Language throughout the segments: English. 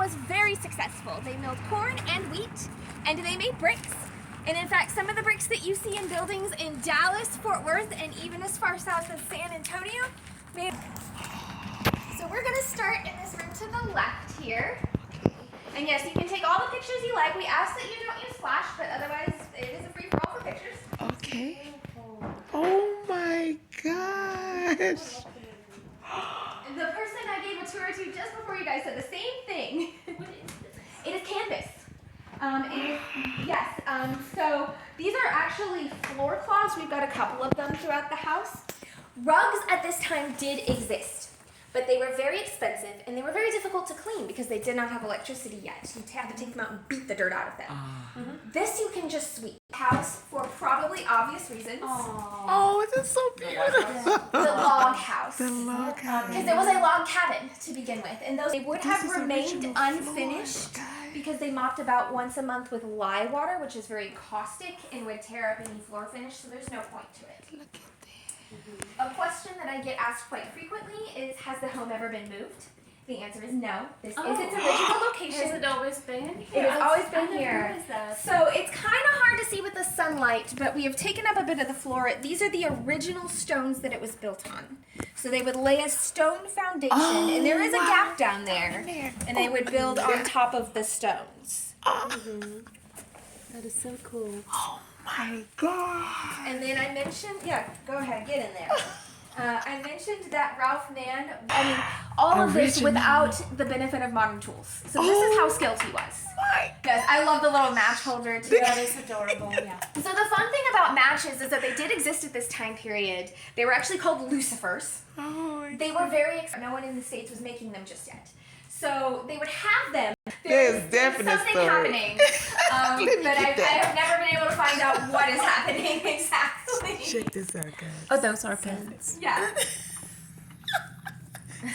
was very successful. They milled corn and wheat, and they made bricks. And in fact, some of the bricks that you see in buildings in Dallas, Fort Worth, and even as far south as San Antonio, made. So we're gonna start in this room to the left here. And yes, you can take all the pictures you like. We ask that you don't use flash, but otherwise it is a free-for-all for pictures. Okay. Oh my gosh. And the person I gave a tour to just before you guys said the same thing. It is canvas. So these are actually floor cloths. We've got a couple of them throughout the house. Rugs at this time did exist, but they were very expensive and they were very difficult to clean because they did not have electricity yet. You had to take them out and beat the dirt out of them. This you can just sweep. House for probably obvious reasons. Oh, this is so beautiful. The log house. The log house. Because it was a log cabin to begin with, and those they would have remained unfinished because they mopped about once a month with lye water, which is very caustic and would tear up any floor finish, so there's no point to it. Look at that. A question that I get asked quite frequently is, has the home ever been moved? The answer is no. This is its original location. Has it always been? It has always been here. So it's kind of hard to see with the sunlight, but we have taken up a bit of the floor. These are the original stones that it was built on. So they would lay a stone foundation, and there is a gap down there, and they would build on top of the stones. That is so cool. Oh my God. And then I mentioned, go ahead, get in there. I mentioned that Ralph Mann, all of this without the benefit of modern tools. So this is how skilled he was. Yes, I love the little match holder too. That is adorable. Yeah. So the fun thing about matches is that they did exist at this time period. They were actually called lucifers. They were very no one in the States was making them just yet. So they would have them. There's definitely something happening, but I have never been able to find out what is happening exactly. Check this out, guys. Oh, those are pens. Yeah.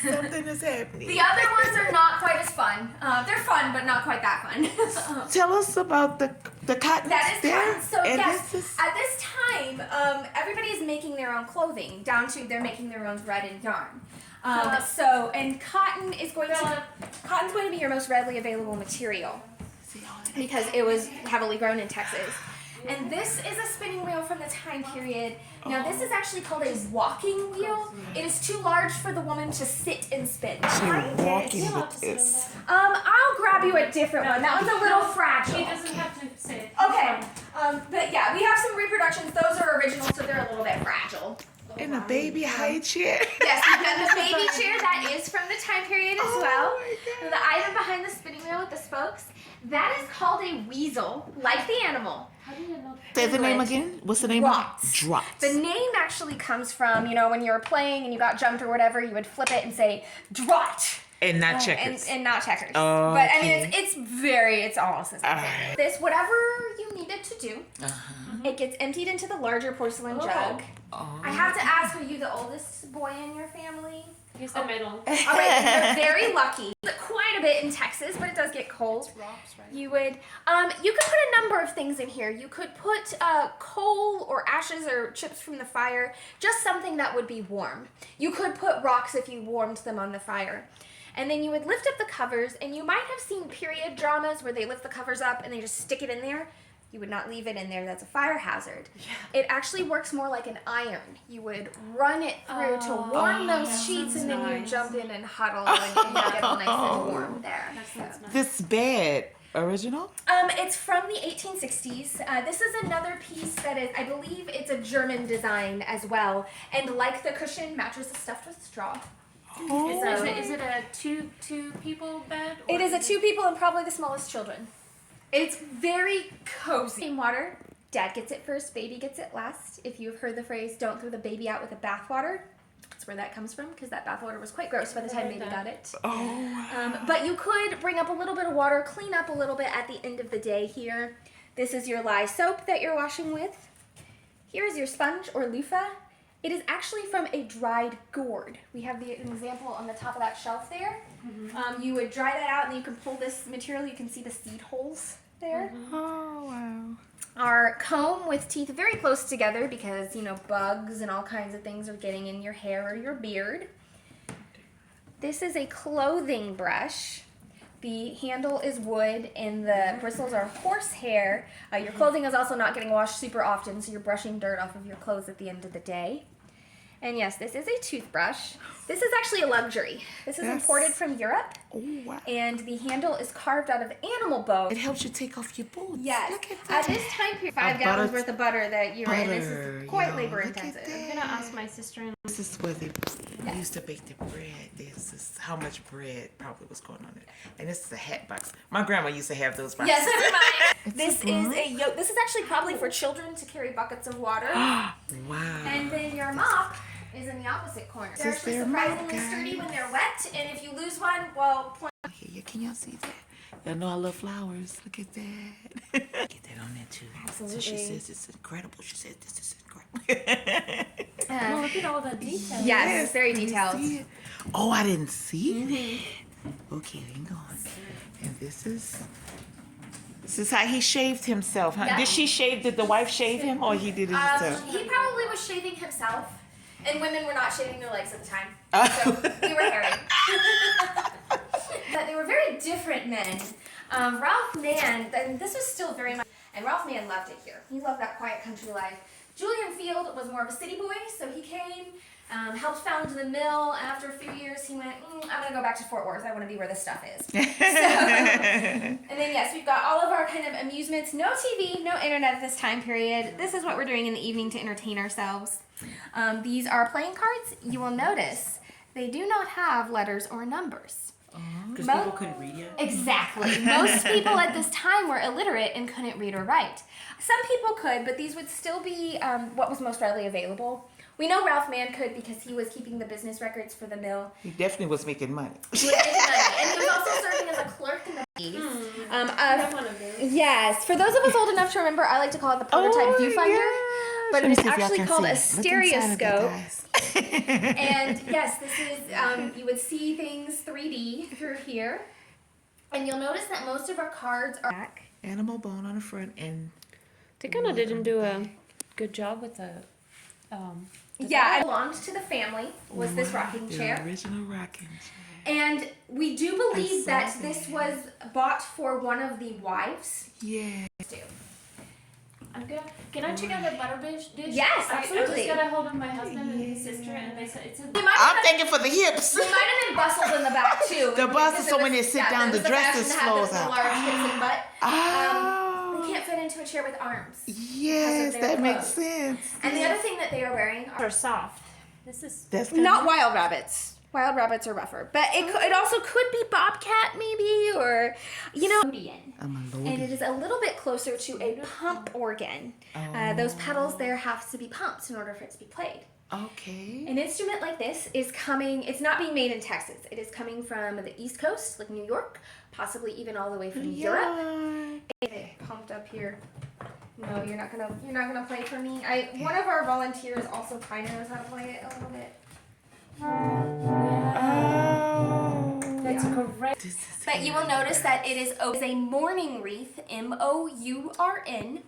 Something is happening. The other ones are not quite as fun. They're fun, but not quite that fun. Tell us about the cotton. That is there. cotton. So and yes, at this time, everybody is making their own clothing, down to they're making their own thread and yarn. And cotton's going to be your most readily available material because it was heavily grown in Texas. And this is a spinning wheel from the time period. Now this is actually called a walking wheel. It is too large for the woman to sit and spin. She's walking with this. I'll grab you a different one. That one's a little fragile. He doesn't have to say it. Okay. But yeah, we have some reproductions. Those are original, so they're a little bit fragile. In a baby high chair. Yes, we've got the baby chair. That is from the time period as well. My God. The item behind the spinning wheel with the spokes, that is called a weasel, like the animal. How do you know? Say the name again. What's the name? Drots. Drots. The name actually comes from, when you were playing and you got jumped or whatever, you would flip it and say, drot. And not checkers. And not checkers. Oh, but okay. it's almost the same thing. This, whatever you needed to do, it gets emptied into the larger porcelain jug. I have to ask, are you the oldest boy in your family? He's the middle. All right, you're very lucky. Quite a bit in Texas, but it does get cold. Rocks, right? You could put a number of things in here. You could put coal or ashes or chips from the fire, just something that would be warm. You could put rocks if you warmed them on the fire. And then you would lift up the covers, and you might have seen period dramas where they lift the covers up and they just stick it in there. You would not leave it in there. That's a fire hazard. Yeah. It actually works more like an iron. You would run it through to warm those sheets, and then you jump in and huddle, and you get all nice and warm there. That's nice. This bed, original? It's from the 1860s. This is another piece that is, I believe it's a German design as well. And like the cushion, mattress is stuffed with straw. Is it a two people bed? It is a 2 people and probably the smallest children. It's very cozy. Water. Dad gets it first, baby gets it last. If you've heard the phrase, don't throw the baby out with the bathwater, that's where that comes from, because that bathwater was quite gross by the time baby got it. But you could bring up a little bit of water, clean up a little bit at the end of the day here. This is your lye soap that you're washing with. Here is your sponge or loofah. It is actually from a dried gourd. We have an example on the top of that shelf there. You would dry that out, and then you can pull this material. You can see the seed holes there. Oh, wow. Our comb with teeth very close together because, bugs and all kinds of things are getting in your hair or your beard. This is a clothing brush. The handle is wood and the bristles are horsehair. Your clothing is also not getting washed super often, so you're brushing dirt off of your clothes at the end of the day. And yes, this is a toothbrush. This is actually a luxury. This is imported from Europe. Oh, wow. And the handle is carved out of animal bone. It helps you take off your boots. Yes. Look at that. At this time period, 5 gallons worth of butter that you're in. This is quite labor intensive. I'm gonna ask my sister-in-law. This is where they used to bake the bread. This is how much bread probably was going on there. And this is a hat box. My grandma used to have those boxes. Yes, that's mine. This is a yoke. This is actually probably for children to carry buckets of water. Wow. And then your mop is in the opposite corner. They're actually surprisingly mop, sturdy guys. when they're wet, and if you lose one, well, Here, can y'all see that? Y'all know I love flowers. Look at that. Get that on there too. Absolutely. So she says it's incredible. She says this is incredible. Well, look at all the details. yes, it's very detailed. See it? Oh, I didn't see that. Okay, hang on. And this is how he shaved himself, huh? Yeah. Did the wife shave him or he did it himself? He probably was shaving himself, and women were not shaving their legs at the time, Oh. so we were hairy. But they were very different men. Ralph Mann, and this was still very much, and Ralph Mann loved it here. He loved that quiet country life. Julian Field was more of a city boy, so he came, helped found the mill, and after a few years he went, I'm going to go back to Fort Worth. I want to be where this stuff is. So, and then yes, we've got all of our kind of amusements. No TV, no internet at this time period. This is what we're doing in the evening to entertain ourselves. These are playing cards. You will notice they do not have letters or numbers. Because people couldn't read it? Exactly. Most people at this time were illiterate and couldn't read or write. Some people could, but these would still be what was most readily available. We know Ralph Mann could because he was keeping the business records for the mill. He definitely was making money. He was making money. And he was also serving as a clerk in the One of those. yes, for those of us old enough to remember, I like to call it the prototype viewfinder. But Let me it is see if y'all actually can called see a it. Look inside of it, stereoscope. guys. And yes, this is, you would see things 3D through here. And you'll notice that most of our cards are back. Animal bone on the front and They kind of didn't do a good job with the. Yeah, it belonged to the family, was this rocking the chair. original rocking chair. And we do believe I that saw this that. was bought for one of the wives. Yeah. I'm gonna. Can I check out the butter dish? Yes, I absolutely. just got a hold of my husband and his sister, and they said it's a. They might I'm have, thinking for the hips. they might have been bustled in the back too. The bustle, because so it when was- they sit yeah, down, it the was dress fashion is to have flows the out. large hips and butt. Oh. They can't fit into a chair with arms. Yes, their that makes clothes. sense. And the other thing that they are wearing are Are soft. This is. That's not wild rabbits. Wild rabbits are rougher, but it also could be bobcat maybe, or a melodian. and it is a little bit closer to a pump organ. Those pedals there have to be pumped in order for it to be played. Okay. An instrument like this is coming, it's not being made in Texas. It is coming from the East Coast, like New York, possibly even all the way from Europe. Okay, pumped up here. No, you're not gonna play for me. One of our volunteers also kind of knows how to play it a little bit. Oh. That's correct. This is But you will notice that it is a mourning wreath, MOURN,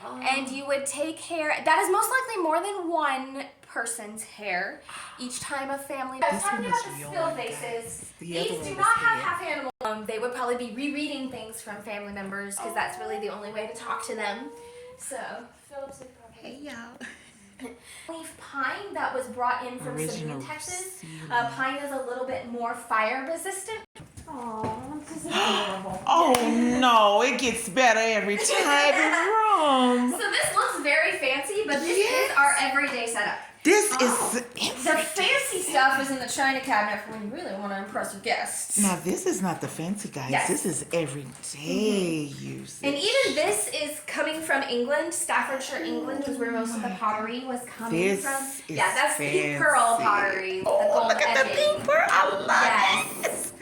and you would take hair. That is most likely more than one person's hair each time a family. I was This talking one about is the real spill one, vases. guys. The other These one do was not have here. half animal. They would probably be rereading things from family members because that's really the only way to talk to them. So, Phillips and Crawford. Hey, y'all. leaf pine that was brought in from Original Sabine, Texas. ceiling. Pine is a little bit more fire resistant. Aw, this is adorable. Oh no, it gets better every time. Room. So this looks very fancy, but this is our everyday setup. This is The fancy stuff is in the china cabinet for when you really want to impress your guests. now. This is not the fancy, guys. Yes. This is everyday use. And even this is coming from England. Staffordshire, England is where most of the pottery was coming This from. is Yeah, that's fancy. pink pearl pottery. Oh, the gold look at the edging. pink pearl. I love Yes. it.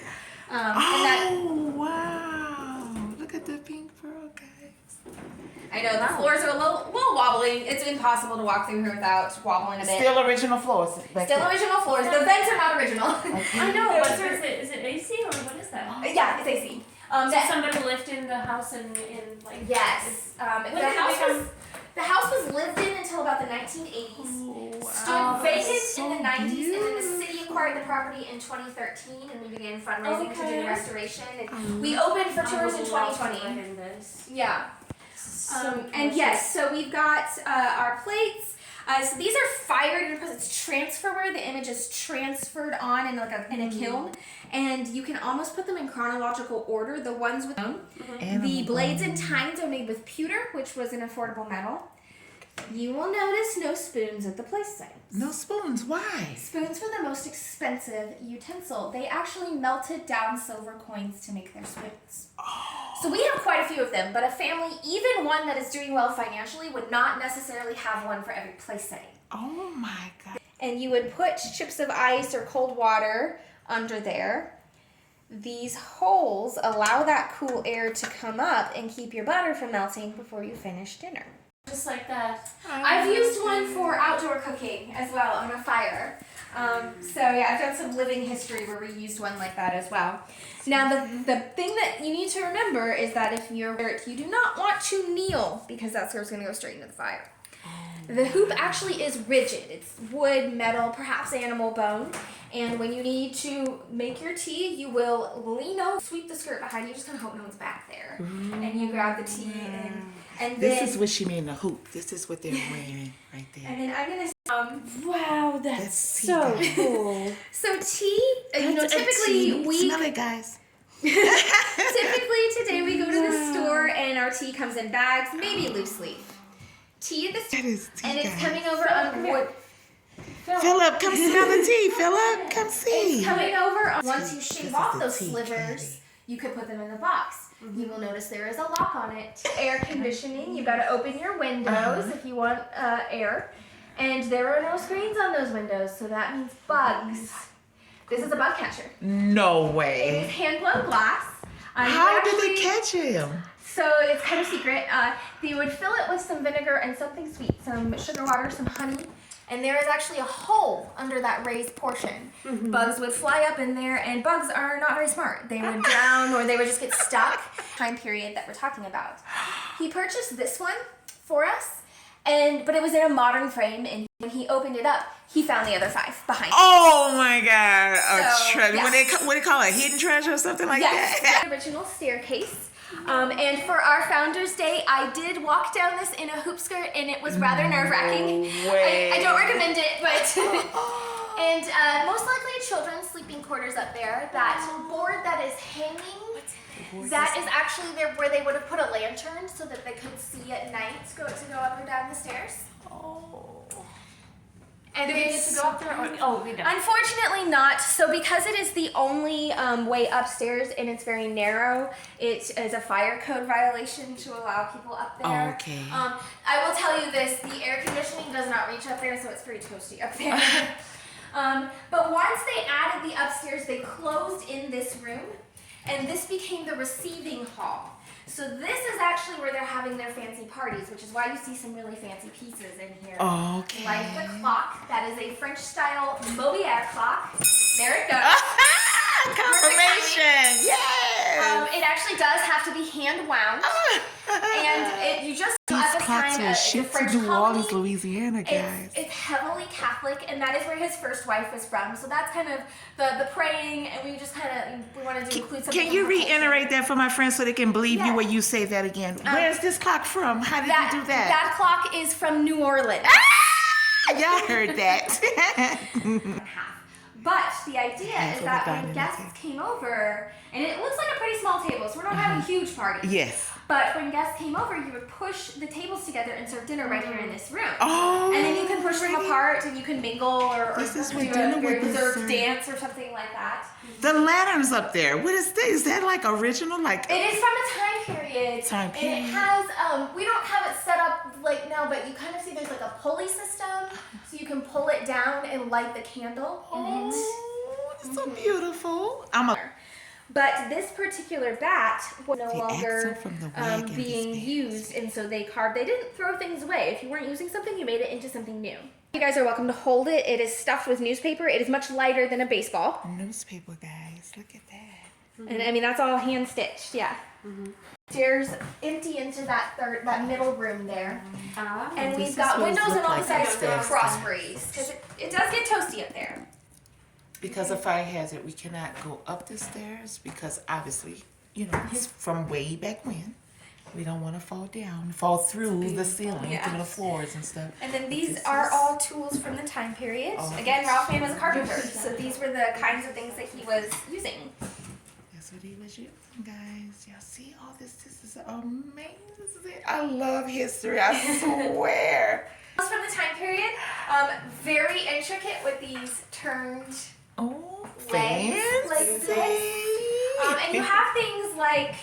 And that, Oh wow! Look at the pink pearl, guys. I know the floors are a little wobbly. It's impossible to walk through here without wobbling a bit. Still original floors. back Still there. original floors. The vents are not original. I know, but is it AC or what is that? Yeah, it's AC. So somebody lived in the house and like. Yes. The house was lived in until about the 1980s. Oh, Stood vacant so in the 90s, and then the city beautiful. acquired the property in 2013, and we began fundraising to do the restoration. And we opened for tours in 2020. Yeah. And yes, so we've got our plates. So these are fired in a process. It's transfer where the image is transferred on in in a kiln, and you can almost put them in chronological order. The ones with the blades and tines are made with pewter, which was an affordable metal. You will notice no spoons at the place sites. No spoons. Why? Spoons were the most expensive utensil. They actually melted down silver coins to make their spoons. So we have quite a few of them, but a family, even one that is doing well financially, would not necessarily have one for every place setting. Oh my God. And you would put chips of ice or cold water under there. These holes allow that cool air to come up and keep your butter from melting before you finish dinner. Just like that. I've used one for outdoor cooking as well on a fire. So yeah, I've done some living history where we used one like that as well. Now the thing that you need to remember is that if you do not want to kneel, because that's where it's going to go straight into the fire. The hoop actually is rigid. It's wood, metal, perhaps animal bone. And when you need to make your tea, you will lean over, sweep the skirt behind you, just kind of hope no one's back there. And you grab the tea and This then, is what she mean, the hoop. This is what they're wearing right there. and then I'm gonna wow, that's so cool. So tea, typically tea. we Smell it, guys. typically today we go to the store and our tea comes in bags, maybe loose leaf. Tea in the store, That is tea, and it's guys. coming over on wood. Philip, come smell the tea. Philip, come see. It's coming over on, once you shave This off is those the tea slivers, caddy. you could put them in the box. You will notice there is a lock on it. Air conditioning, you've got to open your windows if you want air. And there are no screens on those windows, so that means bugs. This is a bug catcher. No It way. is hand-blown glass. How did they catch him? So it's kind of secret. They would fill it with some vinegar and something sweet, some sugar water, some honey, and there is actually a hole under that raised portion. Bugs would fly up in there, and bugs are not very smart. They would drown or they would just get stuck. Time period that we're talking about. He purchased this one for us, but it was in a modern frame, and when he opened it up, he found the other 5 behind. Oh my God. So, treasure. yeah. What do they call it? Hidden treasure or something like Yes, that? the original staircase. And for our Founders Day, I did walk down this in a hoop skirt, and it was rather nerve-wracking. way. I don't recommend it, but and most likely children's sleeping quarters up there. That board that is hanging, that is actually there where they would have put a lantern so that they could see at night to go up or down the stairs. And Do we get to go up there? Oh, we don't. Unfortunately not. So because it is the only way upstairs and it's very narrow, it is a fire code violation to allow people up there. Okay. I will tell you this, the air conditioning does not reach up there, so it's pretty toasty up there. But once they added the upstairs, they closed in this room, and this became the receiving hall. So this is actually where they're having their fancy parties, which is why you see some really fancy pieces in here. Okay. Like the clock. That is a French-style Moliere clock. There it goes. Confirmation. Yes. It actually does have to be hand wound, and you just These at the clocks time were the shipped to French New Orleans, colony, Louisiana, guys. it's heavily Catholic, and that is where his first wife was from. So that's kind of the praying, and we just kind of we wanted to include something. Can you reiterate that for my friends so they can believe you Yeah. when you say that again? Where's this clock from? How did you do that? That clock is from New Orleans. Y'all heard that. But the idea Half is of that the when dining guests table. came over, and it looks like a pretty small table, so we're not having a huge party. Yes. But when guests came over, you would push the tables together and serve dinner right here in this room. Oh. And then you can push them apart, and you can mingle or This is do what a dinner very would be reserved served. dance or something like that. The lanterns up there. What is this? Is that like original? Like It is from a time period. Time And it period. has, we don't have it set up like now, but you kind of see there's like a pulley system, so you can pull it down and light the candle in it. Oh, it's so beautiful. But this particular bat was no The longer accent from the wagon is being fantastic. used, and so they didn't throw things away. If you weren't using something, you made it into something new. You guys are welcome to hold it. It is stuffed with newspaper. It is much lighter than a baseball. Newspaper, guys. Look at that. And I mean, that's all hand stitched, yeah. Stairs empty into that middle room there. And This we've is got what it windows on look all like sides for upstairs. cross breeze, because it does get toasty up there. because of fire hazard, we cannot go up the stairs because obviously, you know, it's from way back when. We don't want to fall down, fall through the ceiling, Yeah. through the floors and stuff. And then But these this are is- all tools from the time period. Oh, Again, that's Ralph Mann was a carpenter, so these were the kinds of things that he was using. That's what he was using, guys. Y'all see all this? This is amazing. I love history, I swear. From the time period, very intricate with these turned Oh, legs like fancy. this. And you have things like,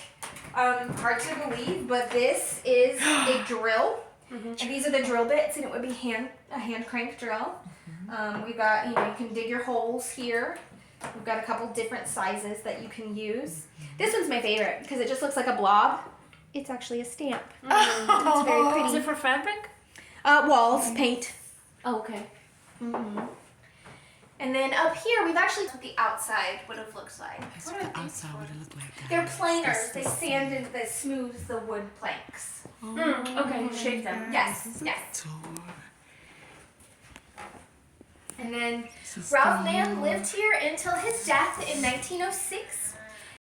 hard to believe, but this is a drill. And these are the drill bits, and it would be a hand crank drill. We've got, you know, you can dig your holes here. We've got a couple different sizes that you can use. This one's my favorite because it just looks like a blob. It's actually a stamp. It's very pretty. Is it for fabric? Walls, paint. Oh, okay. And then up here, we've actually put the outside, what it looks like. That's what the outside would look like, guys. They're planers. That's They the sanded, they smooth the wood planks. Okay, shape them. Yes, yes. door. And then This is Ralph the- Mann lived here until his death in 1906.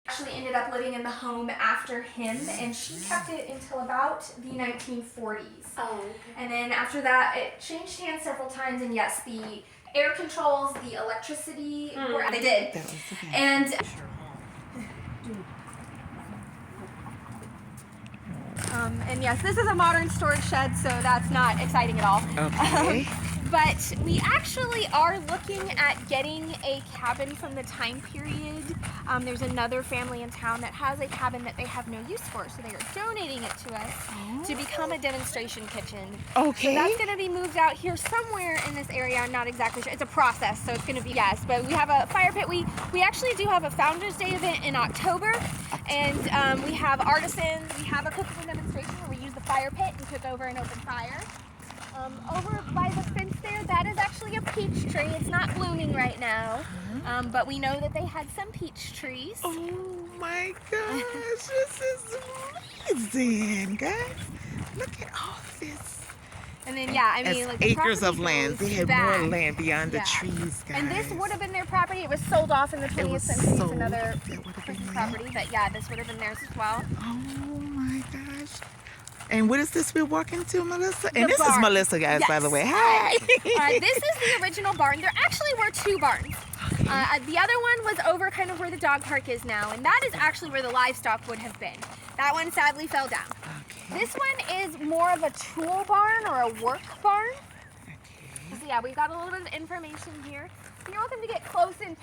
Actually ended up living in the home after him, and she kept it until about the 1940s. Oh, okay. And then after that, it changed hands several times, and yes, the air controls, the electricity, they did. That was the guy. And and yes, this is a modern storage shed, so that's not exciting at all. Okay. But we actually are looking at getting a cabin from the time period. There's another family in town that has a cabin that they have no use for, so they are donating it to us to become a demonstration kitchen. Okay. So that's going to be moved out here somewhere in this area. I'm not exactly sure. It's a process, so it's going to be, yes. But we have a fire pit. We actually do have a Founders Day event in October, and we have artisans. We have a cooking demonstration where we use the fire pit and cook over an open fire. Over by the fence there, that is actually a peach tree. It's not blooming right now, but we know that they had some peach trees. Oh my gosh, this is amazing, guys. Look at all this. And then, yeah, I mean, As like the acres of property land. goes They had back. more land beyond the Yeah. trees, guys. And this would have been their property. It was sold off in the 20th was century. It's sold. another That would have been person's theirs. property, but yeah, this would have been theirs as well. Oh my gosh. And what is this we're walking to, Melissa? And The this is barn. Melissa, guys, by the Yes. way. Hi. This is the original barn. There actually were two barns. The other one was over kind of where the dog park is now, and that is actually where the livestock would have been. That one sadly fell down. Okay. This one is more of a tool barn or a work barn. So yeah, we've got a little bit of information here. You're welcome to get close, and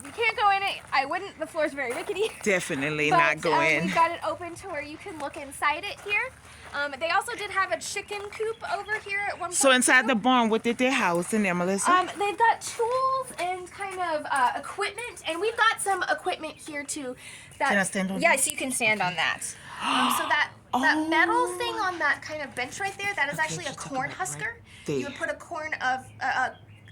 you can't go in it. I wouldn't. The floor's very rickety. Definitely But, not go in. We've got it open to where you can look inside it here. They also did have a chicken coop over here at one point. So inside too. the barn, what did they house in there, Melissa? They've got tools and kind of equipment, and we've got some equipment here too. Can I stand on Yes, you can stand on that. So that metal thing on that kind of bench right there, that is actually a just talk corn about right husker. there. You would put a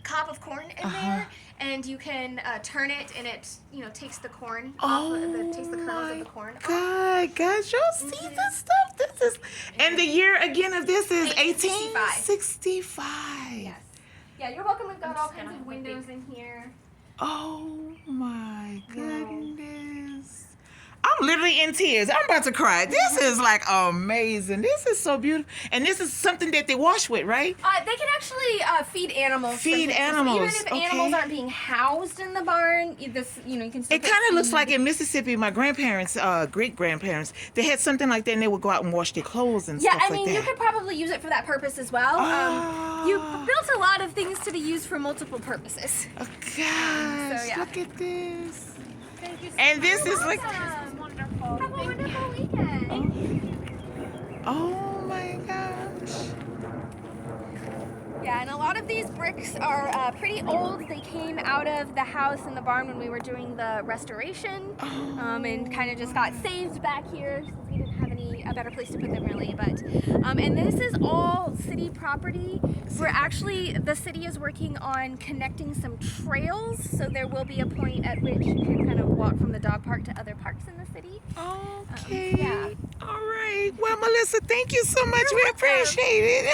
cob of corn in there, and you can turn it, and it takes the corn off, takes the kernels of the corn off. God, guys, y'all see this stuff? This is, and the year again of this is 1865. Yes. Yeah, you're welcome. We've got all kinds of windows in here. Oh my goodness. I'm literally in tears. I'm about to cry. This is like amazing. This is so beautiful. And this is something that they wash with, right? They can actually feed animals. for Feed this. So animals, even if okay. animals aren't being housed in the barn, you can still It put kind of looks feed. like in Mississippi, my grandparents, great-grandparents, they had something like that and they would go out and wash their clothes and Yeah, stuff I mean, like you that. could probably use it for that purpose as well. You built a lot of things to be used for multiple purposes. Oh, gosh, So, yeah. look at this. Thank you so And this much. is like, Wonderful. Have a wonderful weekend. oh my gosh. Yeah, and a lot of these bricks are pretty old. They came out of the house and the barn when we were doing the restoration, and kind of just got saved back here since we didn't have a better place to put them really. But and this is all city property. The city is working on connecting some trails, so there will be a point at which you can kind of walk from the dog park to other parks in the city. Okay. Yeah. All right. Well, Melissa, thank you so much. You're We welcome. appreciate it.